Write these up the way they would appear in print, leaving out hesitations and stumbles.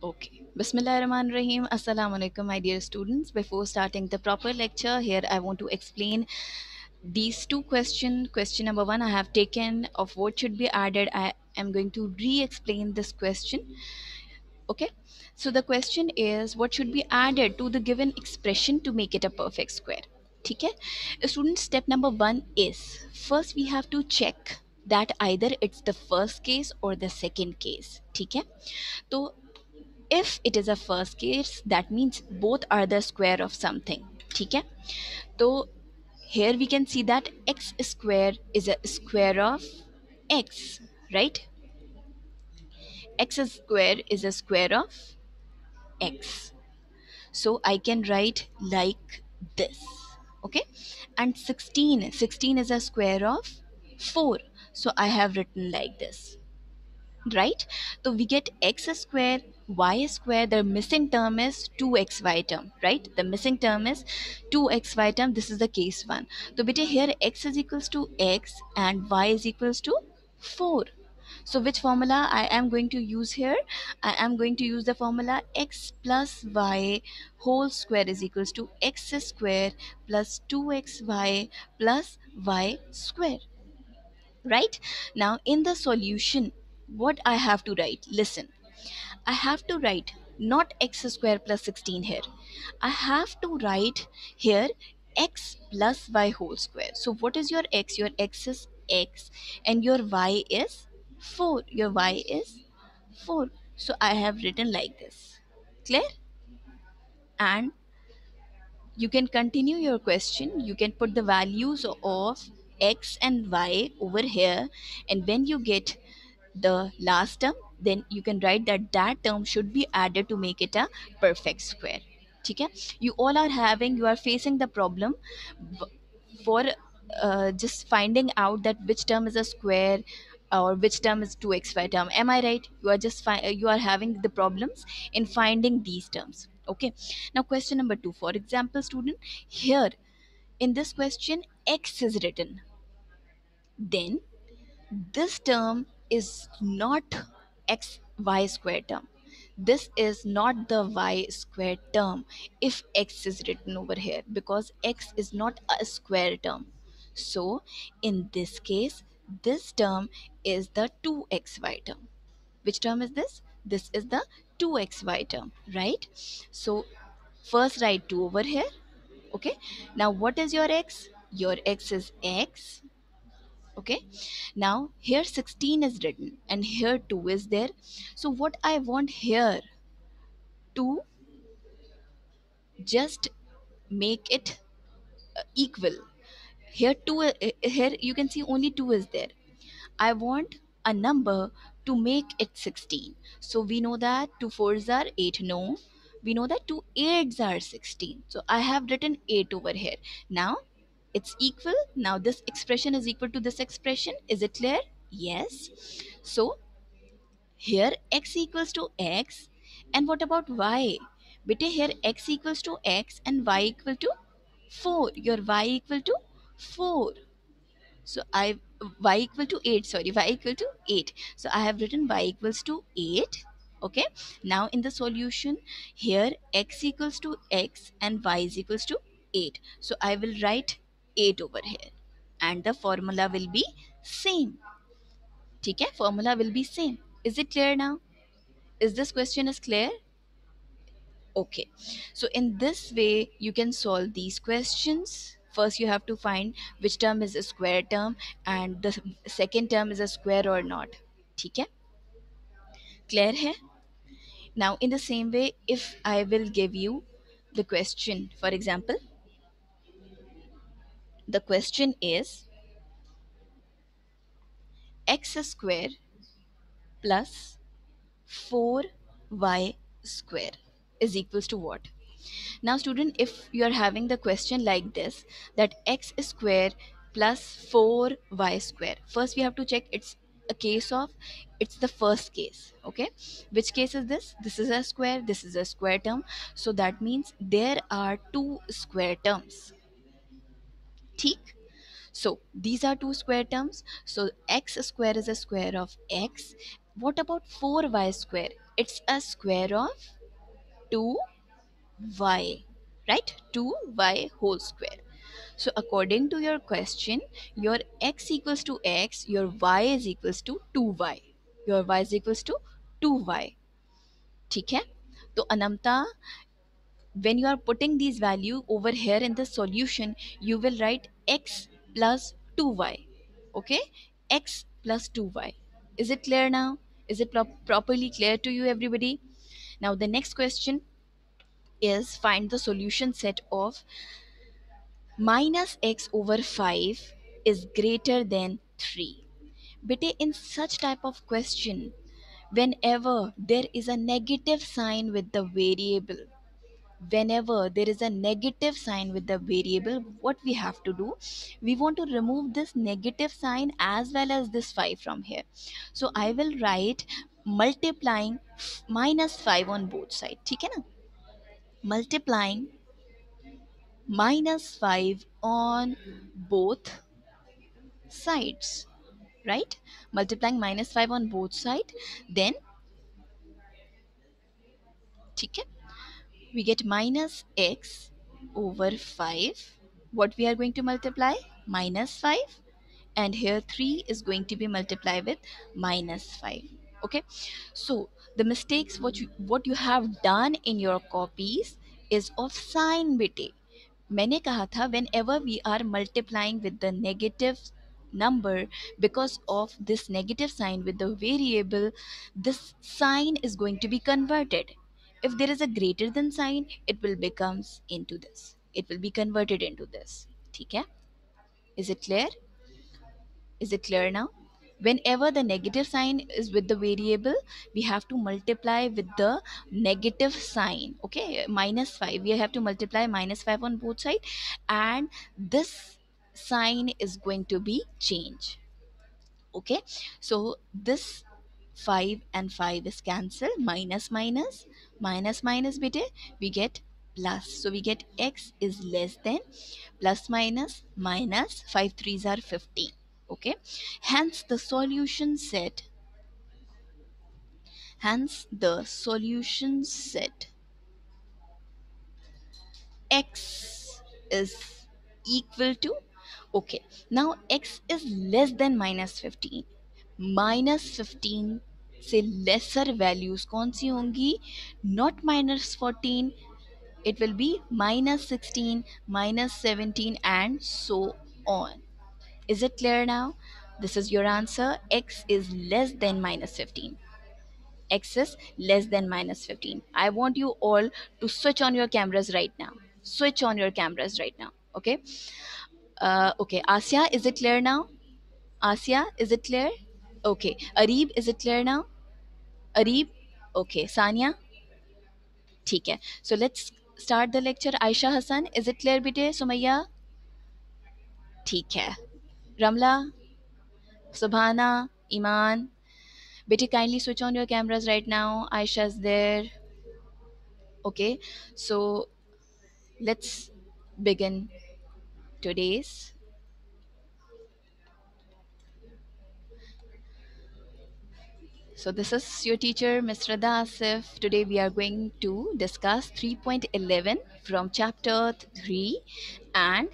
Okay. Bismillahirrahmanirrahim. Assalamu alaikum, my dear students. Before starting the proper lecture, here I want to explain these two questions. Question number one, I have taken of what should be added. I am going to re-explain this question. Okay. So the question is, what should be added to the given expression to make it a perfect square? Okay. Student, step number one is first we have to check that either it's the first case or the second case. Okay. So if it is a first case, that means both are the square of something. ठीक है? तो here we can see that x square is a square of x, right? X square is a square of x. So I can write like this. Okay? And 16 is a square of 4. So I have written like this. Right? So we get x square, y square. The missing term is 2xy term, right? The missing term is 2xy term. This is the case one. So beta here x is equals to x and y is equals to 4. So which formula I am going to use here? I am going to use the formula x plus y whole square is equals to x square plus 2xy plus y square. Right? Now in the solution, what I have to write? Listen, I have to write not x square plus 16 here. I have to write here x plus y whole square. So what is your x? Your x is x and your y is 4. Your y is 4. So I have written like this. Clear? And you can continue your question. You can put the values of x and y over here, and when you get the last term, then you can write that that term should be added to make it a perfect square. Okay? You all are having, you are facing the problem for just finding out that which term is a square or which term is 2xy term. Am I right? You are just you are having the problems in finding these terms. Okay. Now question number 2. For example, student, here in this question x is written. Then this term is not x y square term. This is not the y square term if x is written over here, because x is not a square term. So in this case, this term is the 2xy term. Which term is this? This is the 2xy term, right? So first write 2 over here. Okay. Now what is your x? Your x is x. Okay. Now here 16 is written and here 2 is there. So what I want here to just make it equal. Here 2, here you can see only 2 is there. I want a number to make it 16. So we know that 2 fours are 8. No, we know that 2 eights are 16. So I have written 8 over here. Now it's equal. Now this expression is equal to this expression. Is it clear? Yes. So here x equals to x, and what about y? Beta here x equals to x and y equal to 4. Your y equal to 4. So I y equal to 8, sorry, y equal to 8. So I have written y equals to 8. Okay. Now in the solution, here x equals to x and y is equals to 8. So I will write 8 over here and the formula will be same. Okay, formula will be same. Is it clear now? Is this question is clear? Okay. So in this way, you can solve these questions. First, you have to find which term is a square term and the second term is a square or not. ठीक है? Clear है? Now, in the same way, if I will give you the question, for example, the question is x square plus 4y square is equals to what? Now, student, if you are having the question like this, that x square plus 4y square, first we have to check it's a case of, it's the first case. Okay, which case is this? This is a square, this is a square term. So that means there are two square terms. ठीक? So these are two square terms. So x square is a square of x. What about 4y square? It's a square of 2y, right? 2y whole square. So according to your question, your x equals to x, your y is equals to 2y. Your y is equals to 2y. ठीक है? तो Anmata, when you are putting these value over here in the solution, you will write x plus 2y. Okay? X plus 2y. Is it clear now? Is it properly clear to you, everybody? Now the next question is find the solution set of minus x over 5 is greater than 3. Bete, in such type of question, whenever there is a negative sign with the variable, whenever there is a negative sign with the variable, what we have to do, we want to remove this negative sign as well as this 5 from here. So I will write multiplying minus 5 on both sides. ठीक है ना? Multiplying minus 5 on both sides, right? Multiplying minus 5 on both sides, then ठीक है, we get minus x over 5. What we are going to multiply? Minus 5. And here 3 is going to be multiplied with minus 5. Okay, so the mistakes what you have done in your copies is of sign bete. मैंने कहा था whenever we are multiplying with the negative number, because of this negative sign with the variable, this sign is going to be converted. If there is a greater than sign, it will becomes into this, it will be converted into this. ठीक है? Is it clear? Is it clear now? Whenever the negative sign is with the variable, we have to multiply with the negative sign. Okay, minus 5. We have to multiply minus 5 on both sides, and this sign is going to be changed. Okay, so this 5 and 5 is cancelled, minus minus minus minus bete, we get plus. So we get x is less than plus minus minus 5 threes are 15. Okay, hence the solution set, hence the solution set x is equal to, okay, now x is less than minus 15. Minus 15 से laser values कौन सी होंगी? Not minus 14, it will be minus 16, minus 17, and so on. Is it clear now? This is your answer. X is less than minus 15. X is less than minus 15. I want you all to switch on your cameras right now. Switch on your cameras right now. Okay. Okay. Asya, is it clear now? Asya, is it clear? Okay. Arib, is it clear now? Arib? Okay. Sanya? ठीक है. So let's start the lecture. Aisha Hassan, is it clear bete? Sumaya? ठीक है. Ramla? Subhana? Iman? Bete, kindly switch on your cameras right now. Aisha's there. Okay. So let's begin today's. So this is your teacher, Ms. Radha Asif. Today we are going to discuss 3.11 from chapter 3 and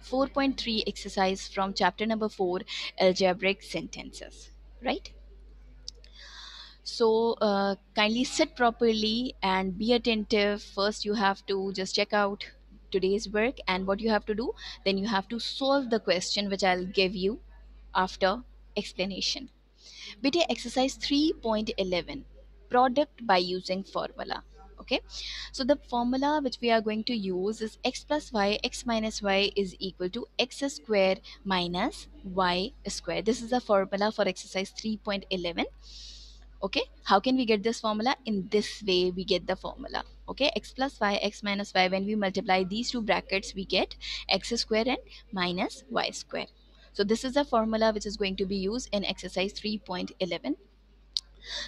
4.3 exercise from chapter number 4, algebraic sentences. Right? So kindly sit properly and be attentive. First, you have to just check out today's work, and what you have to do, then you have to solve the question which I'll give you after explanation. Beta exercise 3.11, product by using formula. Okay, so the formula which we are going to use is x plus y, x minus y is equal to x square minus y square. This is the formula for exercise 3.11. Okay, how can we get this formula? In this way we get the formula. Okay, x plus y, x minus y, when we multiply these two brackets we get x square and minus y square. So this is the formula which is going to be used in exercise 3.11.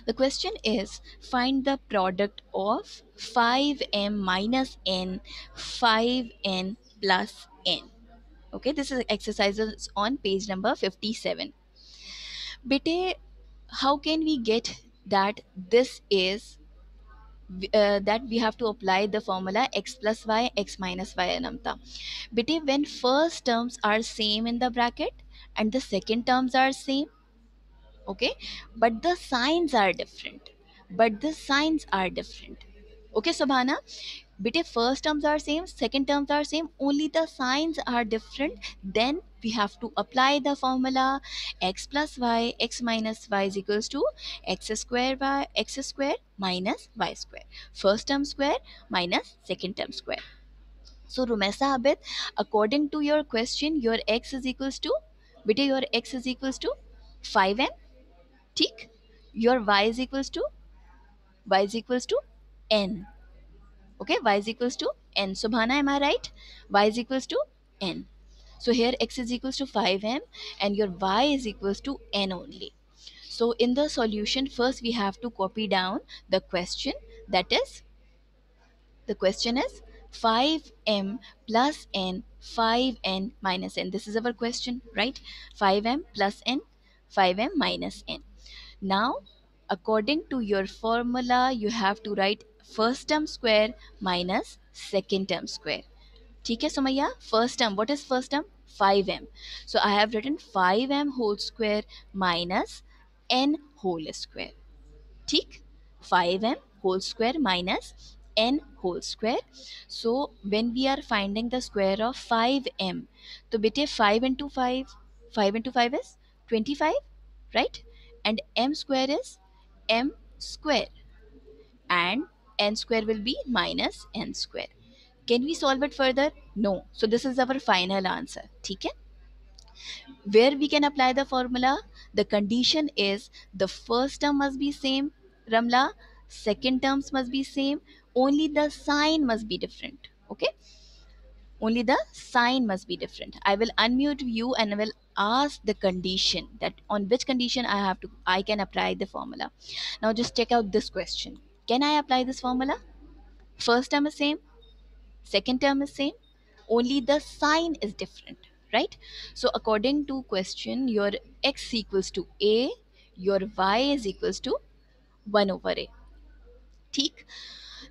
The question is find the product of 5m minus n, 5n plus n. Okay, this is exercises on page number 57. Bete, how can we get that this is that we have to apply the formula x plus y x minus y anamta. Bete, when first terms are same in the bracket and the second terms are same, okay, but the signs are different, okay Subhana, bete first terms are same, second terms are same, only the signs are different, then we have to apply the formula x plus y x minus y is equals to x square by x square minus y square, first term square minus second term square. So Rumesa Abid, according to your question, your x is equals to, beta your x is equals to 5m, ठीक, your y is equals to n, okay, y is equals to n. Subhana, am I right? Y is equals to n. So here x is equals to 5m and your y is equals to n only. So in the solution, first we have to copy down the question, that is, the question is 5m plus n, 5n minus n. This is our question, right? 5m plus n, 5m minus n. Now, according to your formula, you have to write first term square minus second term square. ठीक है Sumaiya, first term, what is first term? 5m. So I have written 5m whole square minus n whole square. ठीक, 5m whole square minus n whole square. So when we are finding the square of 5m, तो बेटे 5 into 5, 5 into 5 is 25, right? And m square is m square, and n square will be minus n square. Can we solve it further? No. So this is our final answer. ठीक है, where we can apply the formula, the condition is the first term must be same, Ramla, second terms must be same, only the sign must be different, okay, only the sign must be different. I will unmute you and I will ask the condition, that on which condition I can apply the formula. Now just check out this question. Can I apply this formula? First term is same, second term is same, only the sign is different, right? So according to question, your x equals to a, your y is equals to 1 over a, ठीक.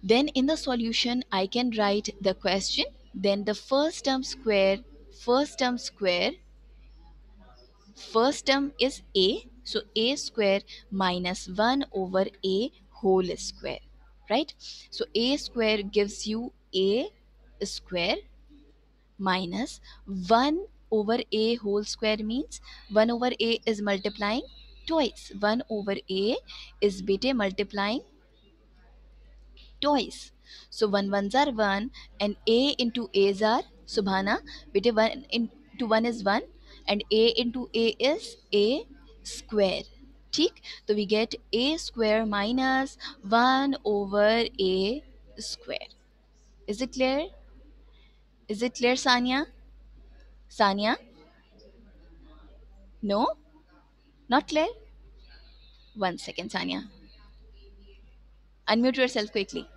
Then in the solution I can write the question, then the first term square, first term is a, so a square minus 1 over a whole square, right? So a square gives you a square minus 1 over a whole square means 1 over a is multiplying twice. 1 over a is beta multiplying twice. So 1 ones are 1 and a into a's are Subhana. Beta 1 into 1 is 1 and a into a is a square. ठीक, तो we get a square minus 1 over a square. Is it clear? Is it clear, Sanya? Sanya? No? Not clear? One second, Sanya. Unmute yourself quickly.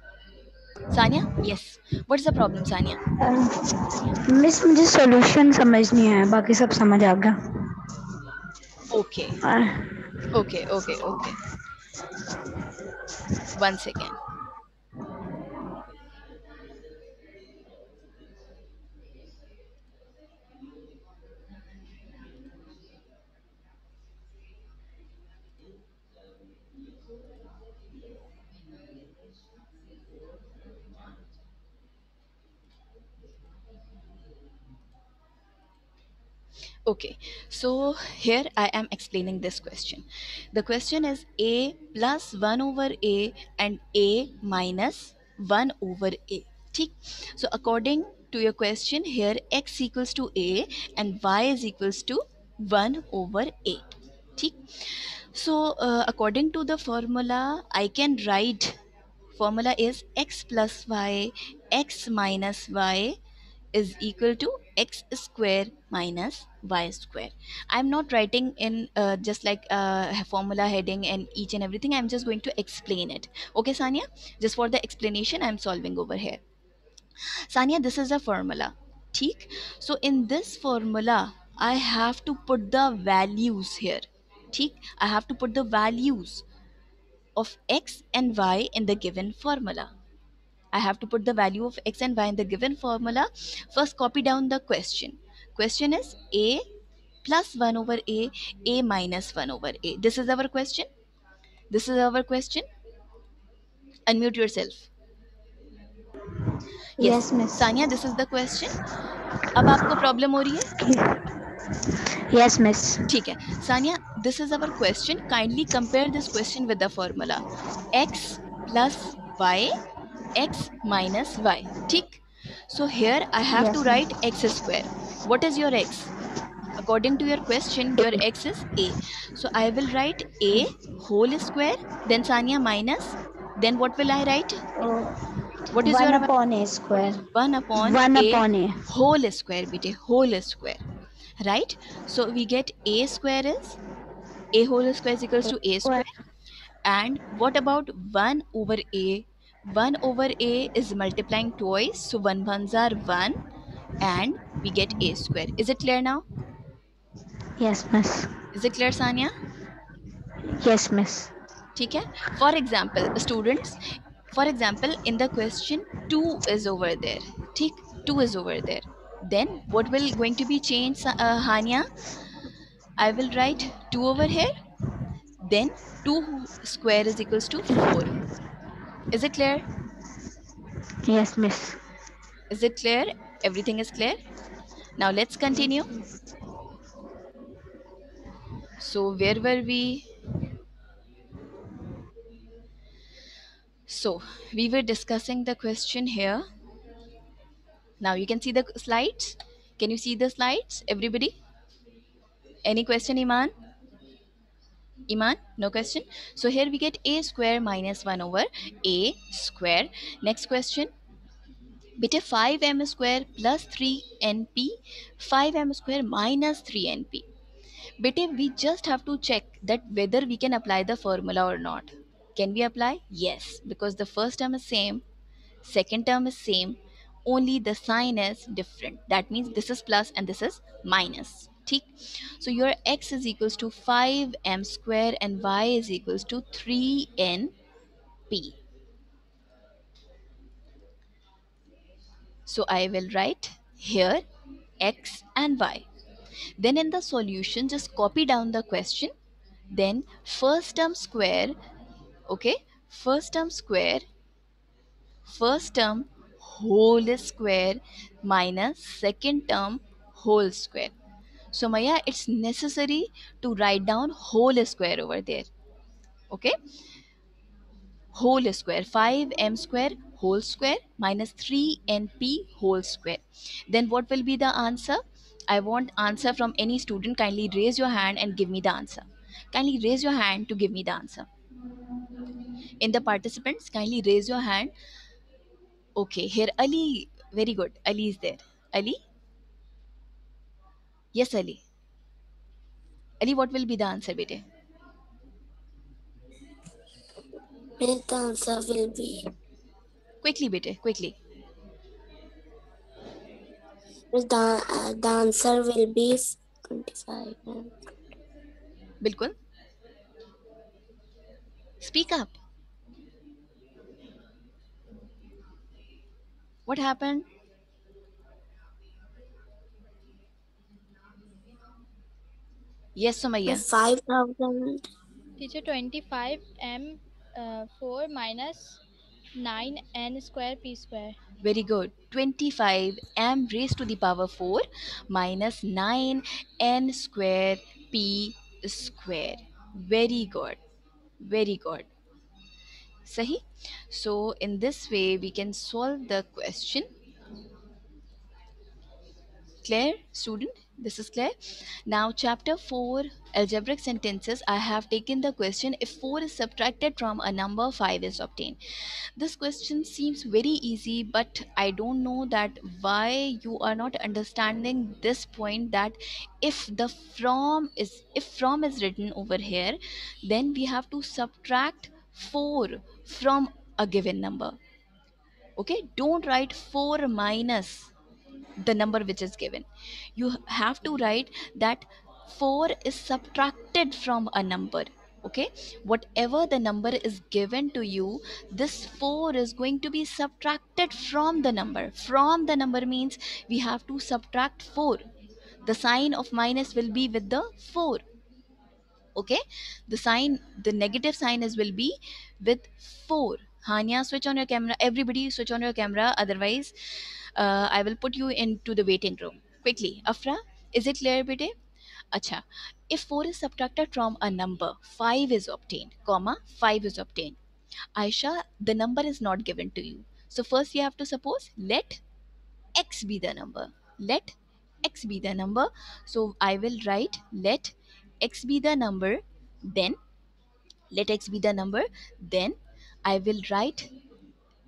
Sanya? Yes. What's the problem, Sanya? Miss मुझे solution समझ नहीं आया, बाकी सब समझ आ गया. Okay. Okay. One second. Okay, so here I am explaining this question. The question is a plus 1 over a and a minus 1 over a. ठीक? So according to your question, here x equals to a and y is equals to 1 over a. ठीक? So according to the formula, I can write formula is x plus y, x minus y is equal to x square minus y square. I'm not writing in just like formula heading and each and everything. I'm just going to explain it. Okay, Sanya? Just for the explanation, I'm solving over here. Sanya, this is a formula. ठीक? So in this formula, I have to put the values here. ठीक? I have to put the values. of x and y in the given formula. I have to put the value of x and y in the given formula. First, copy down the question. Question is a plus 1 over a minus 1 over a. This is our question. This is our question. Unmute yourself. Yes, Yes, miss. Sania, this is the question. अब आपको problem हो रही है? Yes, miss. ठीक है Sania, this is our question. Kindly compare this question with the formula x plus y x minus y. ठीक. So here I have to Yes, write miss. x square. What is your x? According to your question, your x is a. So I will write a whole square, then Sania minus, then what will I write? Oh, What is 1 your upon a square. 1 upon 1 a upon a. whole square, bete, whole square. Right? So we get a square is a whole square is equals to a Square. square. And what about 1 over a? 1 over a is multiplying twice, so 1 ones are 1, and we get a square. Is it clear now? Yes, miss. Is it clear, Sanya? Yes, miss. ठीक है. For example, students, for example, in the question 2 is over there. ठीक, 2 is over there. Then what will going to be changed, Hania? I will write 2 over here. Then 2 square is equals to 4. Is it clear? Yes, miss. Is it clear? Everything is clear? Now let's continue. So where were we? So we were discussing the question here. Now you can see the slides. Can you see the slides, everybody? Any question, Iman? Iman, no question. So here we get a square minus 1 over a square. Next question. Beta 5m square plus 3np, 5m square minus 3np. Beta, we just have to check that whether we can apply the formula or not. Can we apply? Yes, because the first term is same, second term is same, only the sign is different. That means this is plus and this is minus. ठीक. So your x is equals to 5m square and y is equals to 3np. So I will write here x and y. Then in the solution, just copy down the question. Then first term square, okay, first term square, first term whole square minus second term whole square. So Maya, it's necessary to write down whole square over there. Okay, whole square, 5m square whole square minus 3np whole square. Then what will be the answer? I want answer from any student. Kindly raise your hand and give me the answer. Kindly raise your hand to give me the answer. In the participants, kindly raise your hand. Okay, here Ali, very good. Ali is there. Ali? Yes, Ali. Ali, what will be the answer, bete? The answer will be Quickly, bete, quickly. the answer will be 25. Bilkul. Speak up. What happened? Yes, Sumaya. 5,000. Teacher 25 m 4 minus 9 n square p square. Very good. 25 m raised to the power 4 minus 9 n square p square. Very good. Very good. Sahi. So in this way we can solve the question. Clear, student? This is clear. Now chapter 4, algebraic sentences. I have taken the question if 4 is subtracted from a number, 5 is obtained. This question seems very easy, but I don't know that why you are not understanding this point, that if the from is written over here, then we have to subtract 4 from a given number. Okay, don't write 4 minus the number which is given. You have to write that 4 is subtracted from a number. Okay, whatever the number is given to you, this 4 is going to be subtracted from the number. From the number means we have to subtract 4. The sign of minus will be with the 4. Okay, the negative sign is will be with 4. Hania, switch on your camera. Everybody switch on your camera, otherwise I will put you into the waiting room quickly. Afra, is it clear, bete? Acha, if 4 is subtracted from a number, 5 is obtained, comma, 5 is obtained. Aisha, the number is not given to you. So first you have to suppose, let x be the number. Let x be the number. So I will write, let x be the number, then let x be the number, then I will write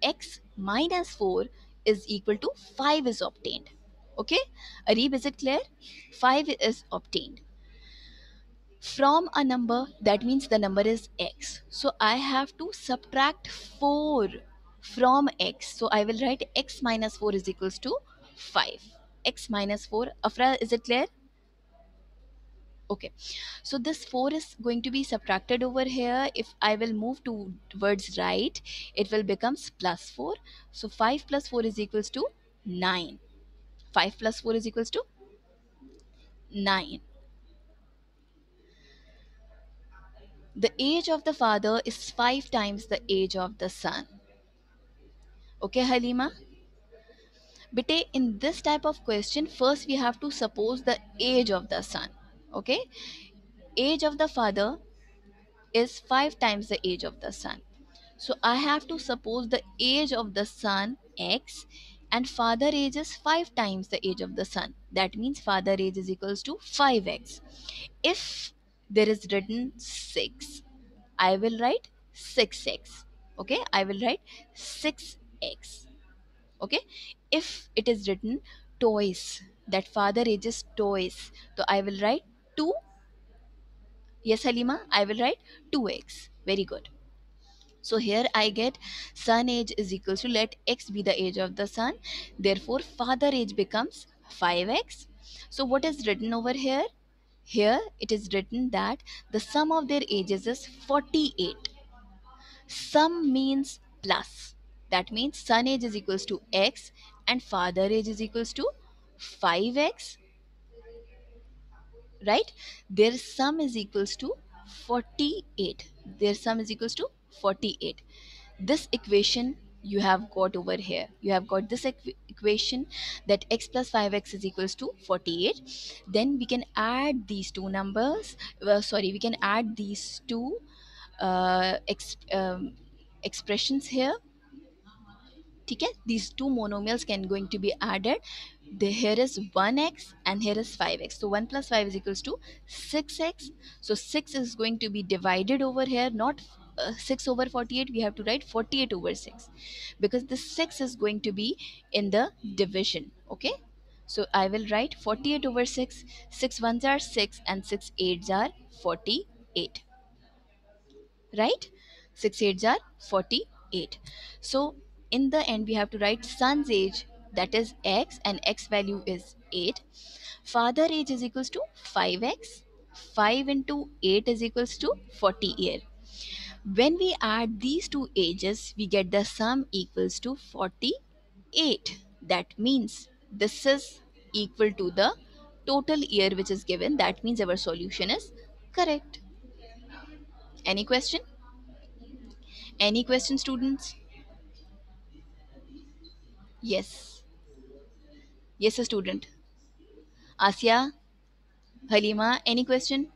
x minus 4 is equal to 5 is obtained. Okay, Arib, is it clear? 5 is obtained from a number, that means the number is x, so I have to subtract 4 from x. So I will write x minus 4 is equals to 5. X minus 4. Afra, is it clear? Okay, so this 4 is going to be subtracted over here. If I will move towards right, it will becomes plus 4. So 5 plus 4 is equals to 9. 5 plus 4 is equals to 9. The age of the father is 5 times the age of the son. Okay, Halima? Bete, in this type of question, first we have to suppose the age of the son. Okay? Age of the father is 5 times the age of the son. So I have to suppose the age of the son x, and father age is 5 times the age of the son. That means father age is equals to 5x. If there is written 6, I will write 6x. Okay, I will write 6x. Okay, if it is written toys, that father ages toys, so I will write 2. Yes, Halima, I will write 2x. Very good. So here I get son age is equals to, let x be the age of the son, therefore father age becomes 5x. So what is written over here? Here it is written that the sum of their ages is 48. Sum means plus. That means son age is equals to x and father age is equals to 5x, right? Their sum is equals to 48. Their sum is equals to 48. This equation you have got over here. You have got this equation, that x plus 5x is equals to 48. Then we can add these two numbers. We can add these two uh, ex- um, expressions here. Okay, these two monomials can going to be added. Here is 1x and here is 5x, so 1 plus 5 is equals to 6x. So 6 is going to be divided over here, not 6 over 48. We have to write 48 over 6, because this 6 is going to be in the division. Okay, so I will write 48 over 6. 6 ones are 6 and 6 eights are 48, right? 6 eights are 48. So in the end we have to write son's age, that is x, and x value is 8. Father age is equals to 5x. 5 into 8 is equals to 48. When we add these two ages, we get the sum equals to 48. That means this is equal to the total year which is given. That means our solution is correct. Any question? Any question, students? Yes. Yes, a student. Asya, Halima, any question?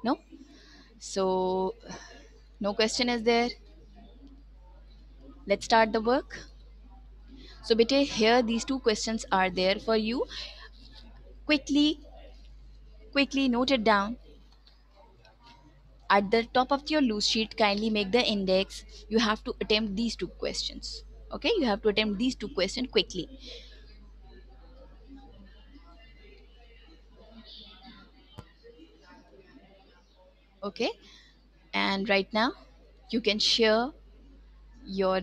No? So, no question is there. Let's start the work. So, bete, here these two questions are there for you. Quickly, quickly note it down. At the top of your loose sheet, kindly make the index. You have to attempt these two questions. Okay, you have to attempt these two questions quickly. Okay, and right now you can share your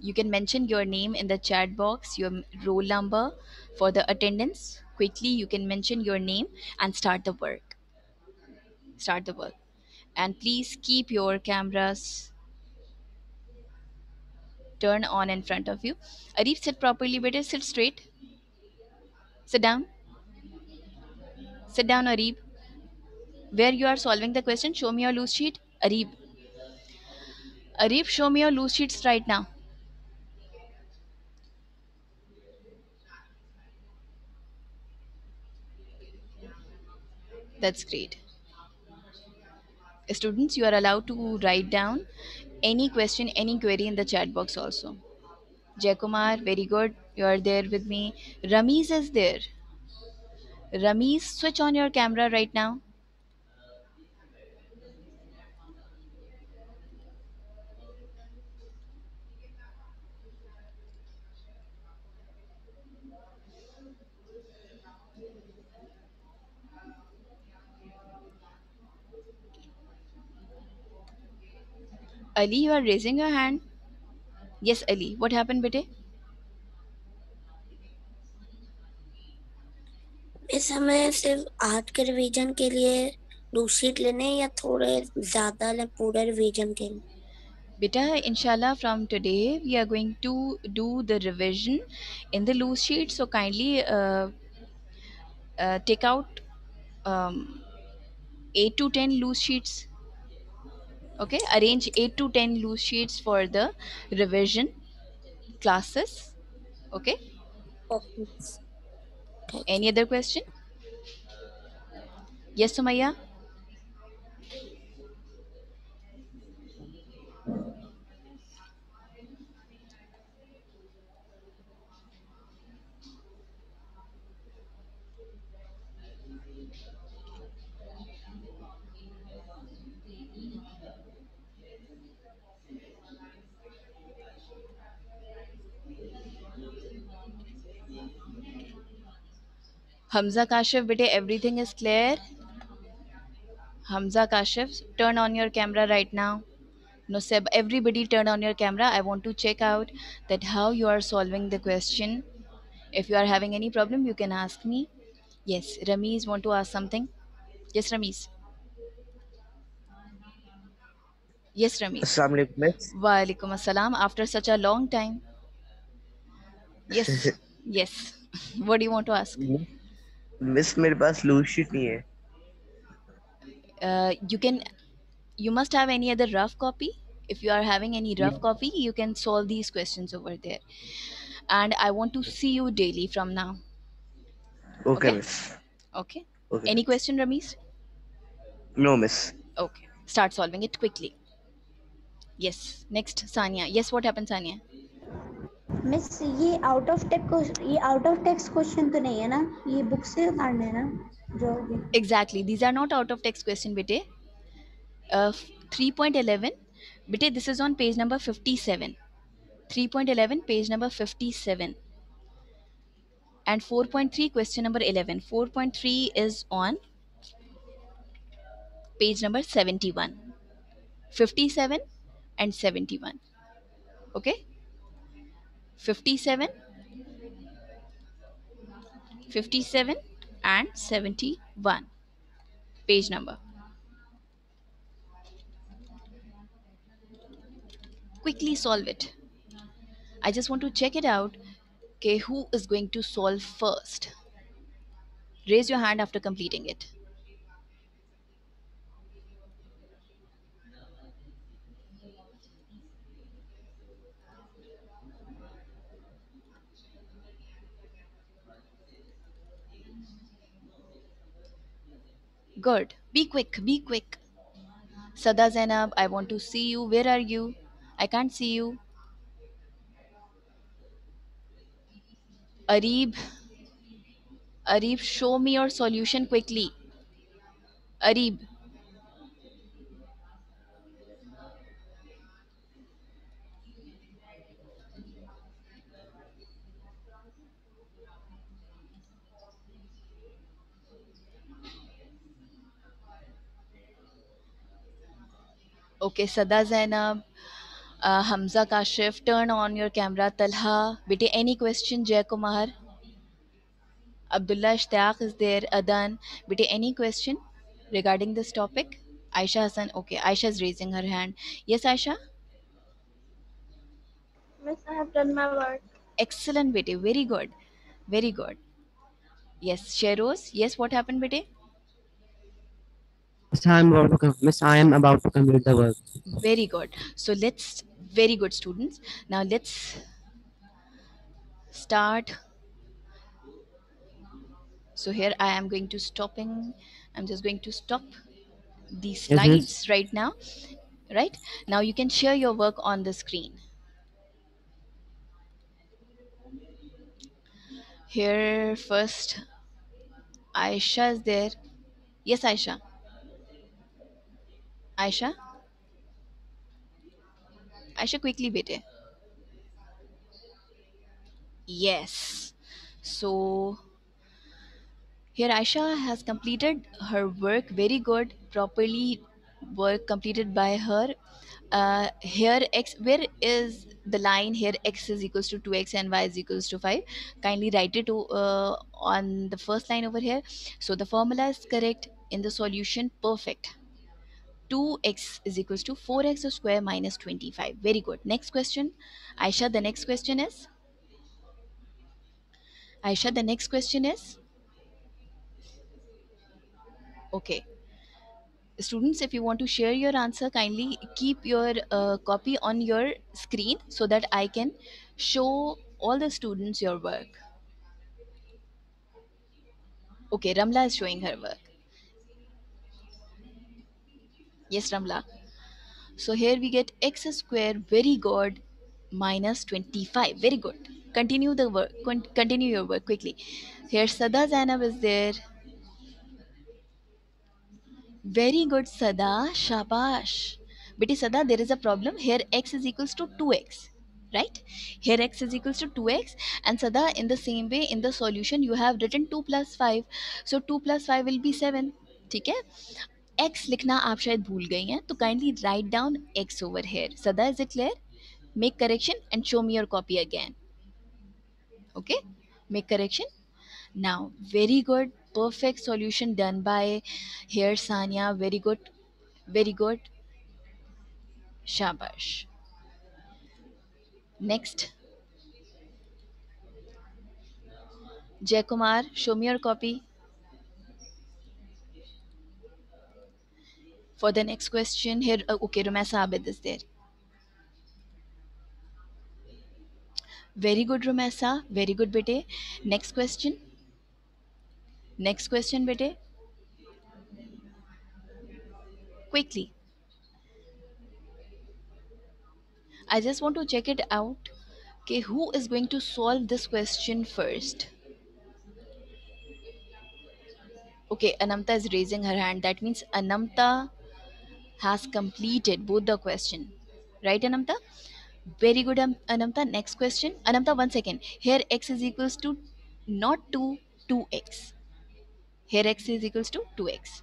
you can mention your name in the chat box, your roll number for the attendance. Quickly you can mention your name and start the work. Start the work. And please keep your cameras turn on in front of you. Arif, sit properly, better. Sit straight. Sit down. Sit down, Arif. Where you are solving the question, show me your loose sheet. Arif. Arif, show me your loose sheets right now. That's great. Students, you are allowed to write down any question, any query in the chat box also. Jaikumar, very good. You are there with me. Ramiz is there. Ramiz, switch on your camera right now. Ali, you are raising your hand. Yes, Ali. What happened, bete? Miss हमें सिर्फ आज के revision के लिए दूसरी sheet लेने हैं या थोड़े ज्यादा लें पूरे रिवीजन के लिए? Beta, inshallah, from today we are going to do the revision in the loose sheet. So kindly take out 8 to 10 loose sheets. Okay, arrange 8 to 10 loose sheets for the revision classes. Okay, Okay. Thank you. any other question? Yes, Sumaya? Hamza Kashif, bete, everything is clear. Hamza Kashif, turn on your camera right now. No, Seb, everybody turn on your camera. I want to check out that how you are solving the question. If you are having any problem, you can ask me. Yes, Ramiz want to ask something. Yes, Ramiz. Yes, Ramiz. Assalamu alaikum, miss. Walaikum assalam. After such a long time. Yes, yes. What do you want to ask? Miss मेरे पास loose sheet नहीं है. You must have any other rough copy. If you are having any rough Yeah. copy, you can solve these questions over there. And I want to see you daily from now. Okay, Okay? miss. Okay. Okay. Any question, Ramiz? No, miss. Okay. Start solving it quickly. Yes. Next, Sanya. Yes, what happened, Sanya? Miss ये out of text question तो नहीं है ना, ये book से उतारने है ना जो ये? Exactly. These are not out of text question, bete. 3.11. Bete, this is on page number 57. 3.11, page number 57. And 4.3, question number 11. 4.3 is on page number 71. 57 and 71. Okay? 57, 57 and 71. Page number. Quickly solve it. I just want to check it out. Okay, who is going to solve first? Raise your hand after completing it. Good. Be quick. Be quick. Sada Zainab, I want to see you. Where are you? I can't see you. Arib, Arib, show me your solution quickly. Arib. Okay, Sada Zainab, Hamza Kashif, turn on your camera. Talha, bete, any question? Jay Kumar, Abdullah Ishtaq is there. Adan, bete, any question? regarding this topic? Aisha Hassan. Okay, Aisha is raising her hand. Yes, Aisha? Miss, I have done my work. Excellent, bete. Very good. Very good. Yes, Sheroz. Yes, what happened, bete? Miss, I am about to complete the work. Very good. So let's, very good, students. Now let's start. So here I am going to stopping. I'm just going to stop the Yes, miss. slides right now. Right now, you can share your work on the screen. Here first, Aisha is there. Yes, Aisha. Aisha. Aisha, quickly, bete. Yes. So here Aisha has completed her work. Very good. Properly work completed by her. Here x, where is the line? Here x is equals to 2x and y is equals to 5. Kindly write it on the first line over here. So the formula is correct in the solution. Perfect. 2x is equals to 4x square minus 25. Very good. Next question. Aisha, the next question is? Aisha, the next question is? Okay. Students, if you want to share your answer, kindly keep your copy on your screen so that I can show all the students your work. Okay, Ramla is showing her work. Yes, Ramla. So here we get x square, very good, minus 25. Very good. Continue the work. Continue your work quickly. Here Sada Zainab is there. Very good, Sada. Shabash. Beti Sada, there is a problem. Here x is equals to 2x. Right? Here x is equals to 2x. And Sada, in the same way, in the solution, you have written 2 plus 5. So 2 plus 5 will be 7. ठीक है? X लिखना आप शायद भूल गई हैं. तो kindly write down x over here. Sada, is it clear? Make correction and show me your copy again. Okay? Make correction. Now, very good. Perfect solution done by here Sanya. Very good. Very good. Shabash. Next, Jay Kumar, show me your copy. For the next question, here, okay, Rumesa Abid is there. Very good, Rumesa. Very good, bete. Next question. Next question, bete. Quickly. I just want to check it out. Okay, who is going to solve this question first? Okay, Anamta is raising her hand. That means Anamta has completed both the question. Right, Anamta? Very good, Anamta. Next question. Anamta, 1 second. Here x is equals to not 2, 2x. Here x is equals to 2x.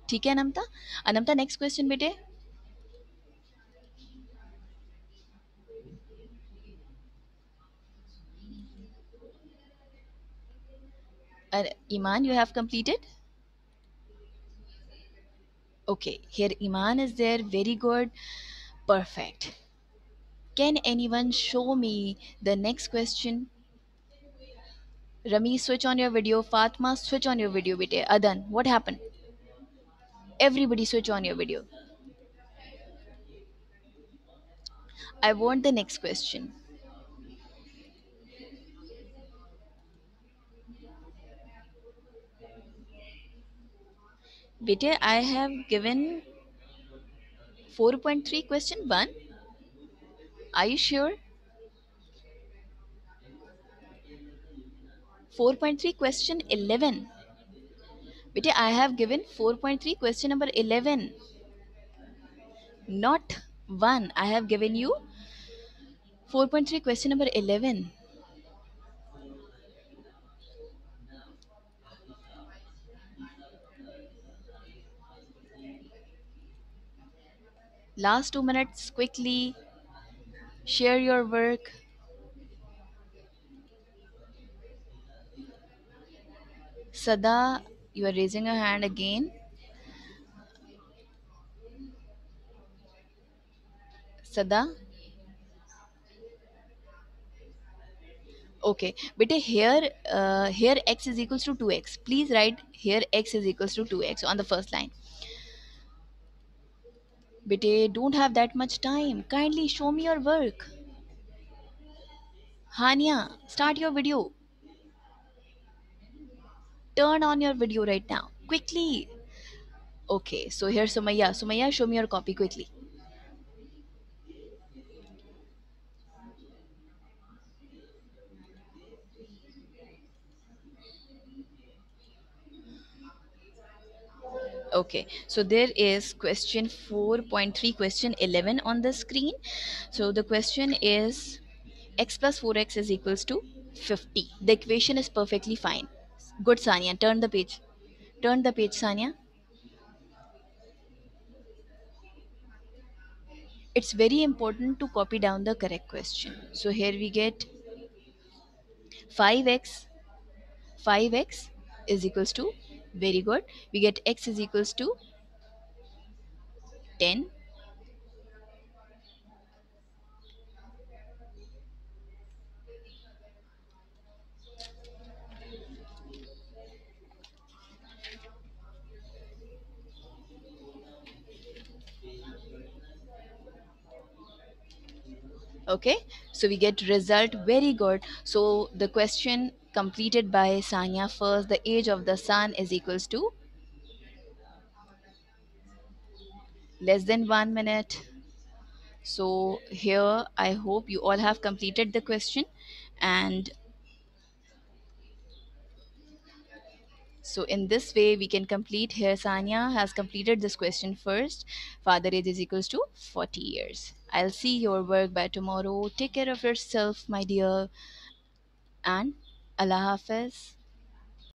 ठीक है Anmata? Anmata, next question बेटे. Iman, you have completed? Okay, here Iman is there. Very good. Perfect. Can anyone show me the next question? Rami, switch on your video. Fatma, switch on your video, bete. Adan, what happened? Everybody switch on your video. I want the next question. Bete, I have given 4.3 question 1. Are you sure? 4.3 question 11. Bete, I have given 4.3 question number 11. Not 1. I have given you 4.3 question number 11. Last 2 minutes, quickly share your work. Sada, you are raising your hand again. Sada? Okay, but here x is equals to 2x. Please write here x is equals to 2x on the first line. Bete, don't have that much time. Kindly show me your work. Hania, start your video. Turn on your video right now. Quickly. Okay, so here's Sumaya. Sumaya, show me your copy quickly. Okay, so there is question 4.3, question 11 on the screen. So the question is x plus 4x is equals to 50. The equation is perfectly fine. Good, Sanya. Turn the page. Turn the page, Sanya. It's very important to copy down the correct question. So here we get 5x. 5x is equals to, very good. We get x is equals to 10. Okay, so we get result, very good. So the question completed by Sanya first, the age of the sun is equals to less than 1 minute. So here I hope you all have completed the question, and so in this way we can complete. Here Sanya has completed this question first. Father age is equals to 40 years. I'll see your work by tomorrow. Take care of yourself, my dear, and Allah Hafiz.